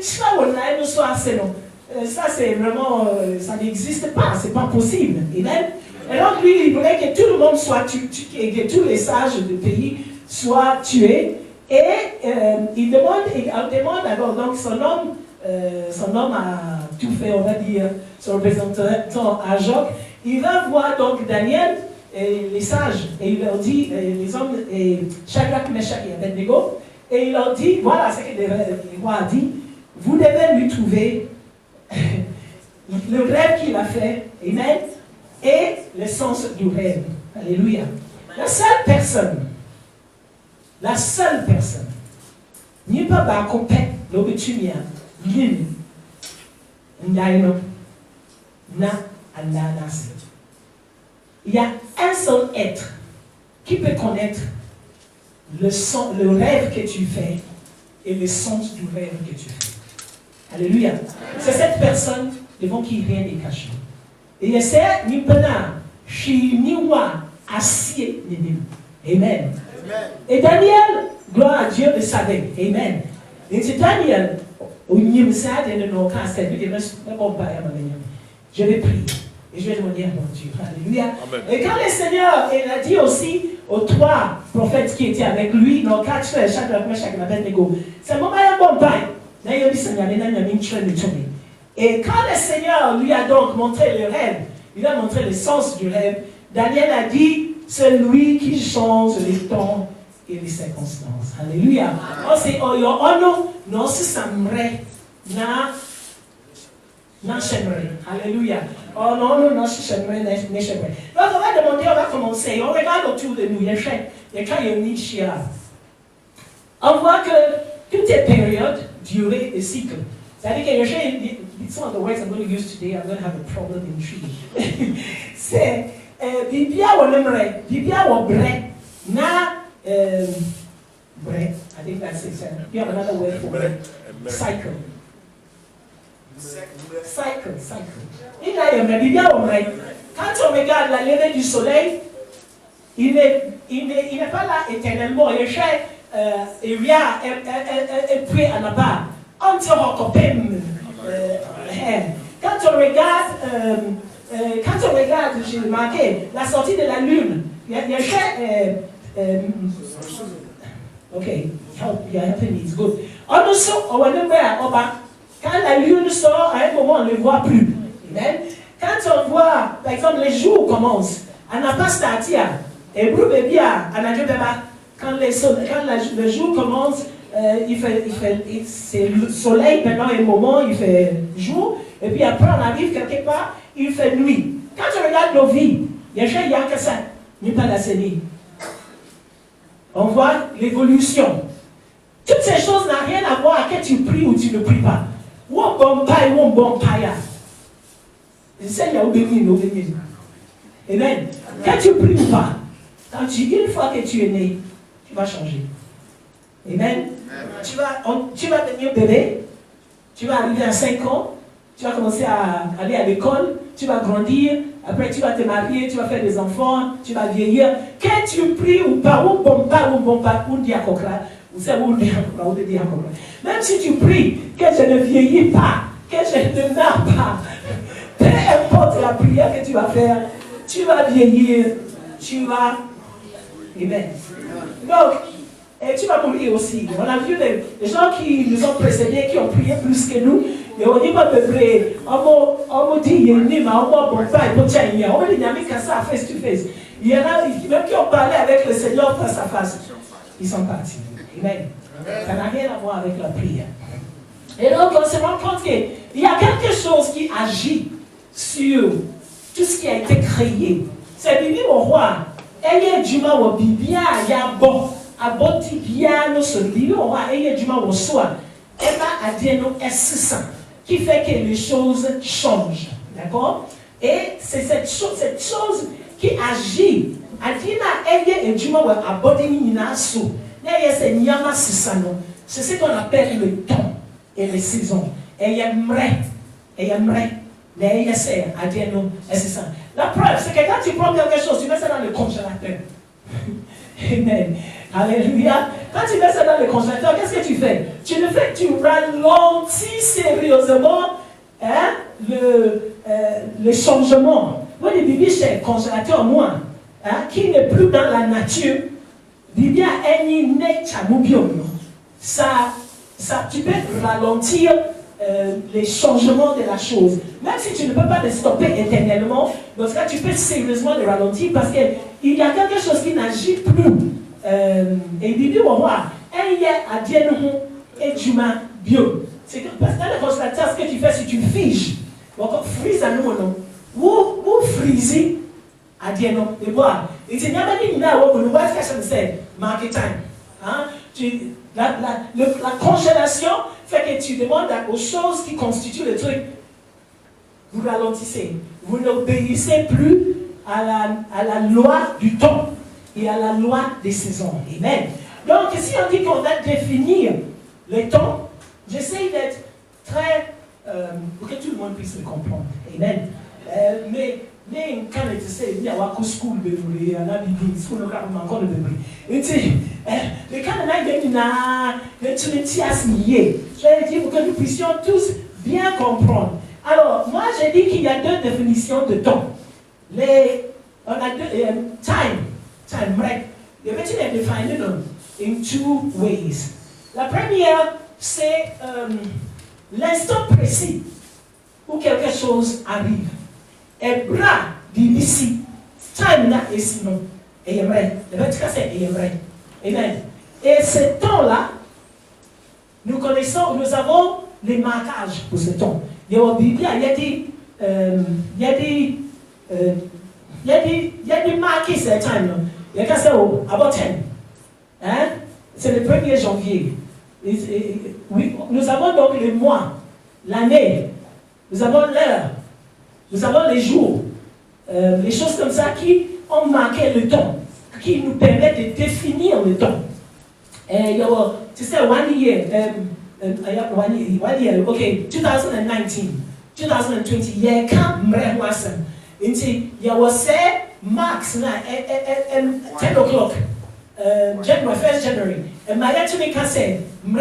Ça, c'est vraiment, ça n'existe pas, c'est pas possible. Amen. Et donc, lui, il voulait que tout le monde soit tué, que tous les sages du pays soient tués. Et il demande alors, donc son homme a tout fait, on va dire, son représentant à Joc. Il va voir donc Daniel et les sages, et il leur dit, les hommes, Shadrach, Meshach et Abednego, et il leur dit, voilà ce que le roi a dit, vous devez lui trouver le rêve qu'il a fait, amen, et le sens du rêve. Alléluia. La seule personne, n'y pas bacopé, l'obétumia, l'île, n'aïno, na, ananas. Il y a un seul être qui peut connaître le rêve que tu fais et le sens du rêve que tu fais. Alléluia. C'est cette personne devant qui rien n'est caché. Et c'est Nipena, Shiniwa, Assie, Amen. Et Daniel, gloire à Dieu, le savait. Amen. Et c'est Daniel, au Nimsa de nos cas, c'est lui qui me je vais prier. Et je vais demander à mon Dieu. Alléluia. Amen. Et quand le Seigneur, il a dit aussi aux 3 prophètes qui étaient avec lui, nos 4 frères, chaque Abednego, c'est un moment un bon bail. Et quand le Seigneur lui a donc montré le rêve, il a montré le sens du rêve, Daniel a dit, c'est lui qui change les temps et les circonstances. Alléluia. Oh, c'est non, c'est ça, non, j'aimerais. Alléluia. Oh non, j'aimerais. Donc on va demander, on va commencer. On regarde autour de nous. Il y a une niche. On voit que toutes les périodes, durée et cycle. C'est-à-dire que some of the words I'm going to use today, I'm going to have a problem in tree. C'est Bibia ou l'aimerait, Bibia ou bré, na bré. I think that's it. You have another word for it. Cycle. Il a une Bibia ou bré. Quand on regarde la levée du soleil, il n'est pas là éternellement. Il est cher. Et rien est pris à la barre. Quand on regarde, j'ai remarqué, la sortie de la lune, il y a ok, it's good. Quand la lune sort, à un moment, on ne le voit plus. Amen. Quand on voit, par exemple, les jours commencent, on n'a pas starté, et quand le jour commence, c'est le soleil pendant un moment, il fait jour, et puis après on arrive quelque part, il fait nuit. Quand tu regardes nos vies, il y a que ça, n'est pas la série. On voit l'évolution. Toutes ces choses n'ont rien à voir avec que tu pries ou tu ne pries pas. Ou un bon paille ou un bon paille. C'est là où béni. Amen. Quand tu pries ou pas, une fois que tu es né, tu vas changer. Amen. Tu vas devenir bébé, tu vas arriver à 5 ans, tu vas commencer à aller à l'école, tu vas grandir, après tu vas te marier, tu vas faire des enfants, tu vas vieillir. Que tu pries ou pas, ou bon pas, ou diacocra, ou c'est où diacocra. Même si tu pries que je ne vieillis pas, que je ne meurs pas, peu importe la prière que tu vas faire, tu vas vieillir, tu vas. Amen. Donc, et tu vas mourir aussi. On a vu des gens qui nous ont précédés, qui ont prié plus que nous. Et on dit pas de prier. On me dit, il y a une on m'a dit, il y a ça face to face. Il y en a même qui ont parlé avec le Seigneur face à face. Ils sont partis. Amen. Ça n'a rien à voir avec la prière. Et donc, on se rend compte qu'il y a quelque chose qui agit sur tout ce qui a été créé. C'est Bibi au roi. Et il y a du mal au Bibi, il y a bon. Aboti piano sur le Bibi au roi. Et il y a du mal au soir. Et là, Adieno est 600. Qui fait que les choses changent. D'accord? Et c'est cette chose qui agit. Adina, et du mal au abodi minasu. C'est ce qu'on appelle le temps et les saisons. Et il y a la preuve, c'est que quand tu prends quelque chose, tu mets ça dans le congélateur. Amen. Alléluia. Quand tu mets ça dans le congélateur, qu'est-ce que tu fais? Tu ralentis sérieusement le changement. Moi, les bébés chez congélateur, moi, qui n'est plus dans la nature, bébé a une nature. Ça, tu peux ralentir les changements de la chose. Même si tu ne peux pas les stopper éternellement, dans ce cas, tu peux sérieusement les ralentir parce qu'il y a quelque chose qui n'agit plus. Et bébé, on va voir, il y a à dire et du mal bio. C'est que parce que dans le congélateur, ce que tu fais, c'est que tu figes. Donc, freeze à nous, non? Ou freezer à dire non. Et voilà. Et c'est pas dit que le white fashion c'est market time. La congélation fait que tu demandes aux choses qui constituent le truc. Vous ralentissez. Vous n'obéissez plus à la loi du temps et à la loi des saisons. Amen. Donc, si on dit qu'on va définir les temps, j'essaie d'être très... pour que tout le monde puisse le comprendre. Amen. Mais quand tu sais, il y a un school de il y a un bébé, school de encore de bébé. Et tu sais, le Canada, il y a une liée. Je vais dire pour que nous puissions tous bien comprendre. Alors, moi, j'ai dit qu'il y a deux définitions de temps. On a deux, time, right? The Bible is defined in two ways. La première, c'est l'instant précis où quelque chose arrive. Et bras d'ici, time là et sinon, et vrai. Le Bible c'est vrai. Amen. Et ce temps-là, nous avons les marquages pour ce temps. Il y a des marqués ce time là. Il y a qu'à ça about 10. Hein? C'est le 1er janvier. Oui, nous avons donc les mois, l'année, nous avons l'heure, nous avons les jours, les choses comme ça qui ont marqué le temps, qui nous permettent de définir le temps. Et tu sais, one year, okay, 2019, 2020, il y a quand même il y a aussi max 10 o'clock. January, 1st January. And my actually can say, you're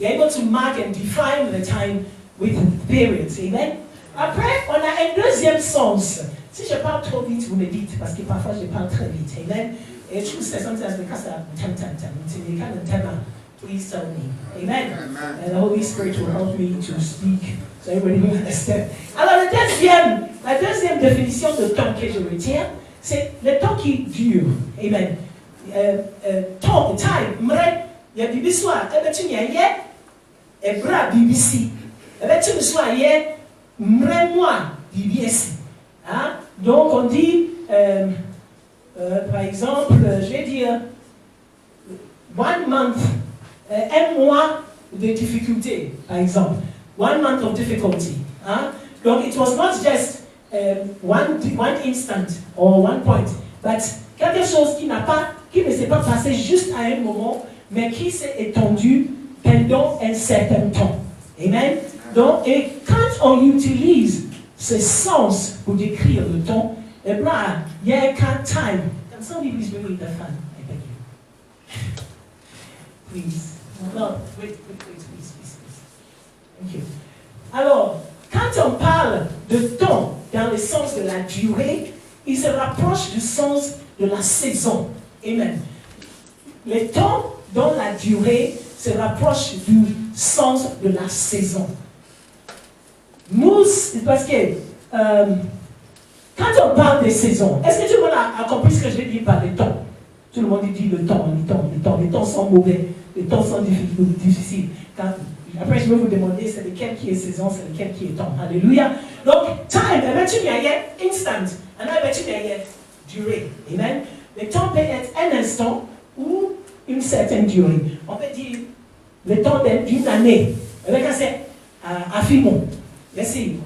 able to mark and define the time with periods. Amen. Après, on a un deuxième sens. Si je parle trop vite, vous me dites, parce que parfois je parle très vite. Amen. Et je trouve que sometimes because I'm please tell me. Amen. And the Holy Spirit will help me to speak so everybody will understand. Alors, la deuxième définition de temps que je retiens, c'est le temps qui dure. Amen. Temps, time, il y a Bibi soir, tu n'y as et bras BBC. Tu me sois moi, BBC. Donc, on dit, par exemple, je vais dire, 1 month, un mois de difficulté, par exemple. 1 month of difficulty. Donc, it was not just one instant or 1 point, but quelque chose qui ne s'est pas passé juste à un moment, mais qui s'est étendu pendant un certain temps. Amen. Donc, et quand on utilise ce sens pour décrire le temps, eh bien, il y a un time. Can somebody please bring me the fan? I beg you. Please. No, wait, please. Thank you. Alors, quand on parle de temps dans le sens de la durée, il se rapproche du sens de la saison. Amen. Le temps dans la durée se rapproche du sens de la saison. Nous, parce que quand on parle des saisons, est-ce que tout le monde a compris ce que je dis par le temps? Tout le monde dit le temps. Les temps sont mauvais, les temps sont difficiles. Après, je vais vous demander c'est lequel qui est saison, c'est lequel qui est temps. Alléluia. Donc, time, tu y instant. Alors, tu y durée. Amen. Le temps peut être un instant ou une certaine durée. On peut dire le temps d'une année. Avec c'est à Fimon. Merci.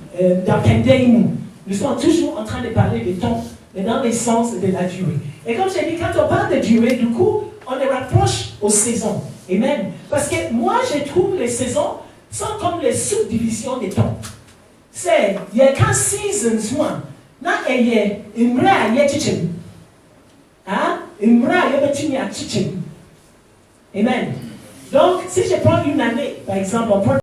Dans Kendéimou. Nous sommes toujours en train de parler de temps, mais dans le sens de la durée. Et comme j'ai dit, quand on parle de durée, du coup, on les rapproche aux saisons. Amen. Parce que moi, je trouve les saisons sont comme les subdivisions des temps. C'est, il y a quand seasons, moi, il y a une vraie chichen. Amen. Donc, si je prends une année, par exemple, on prend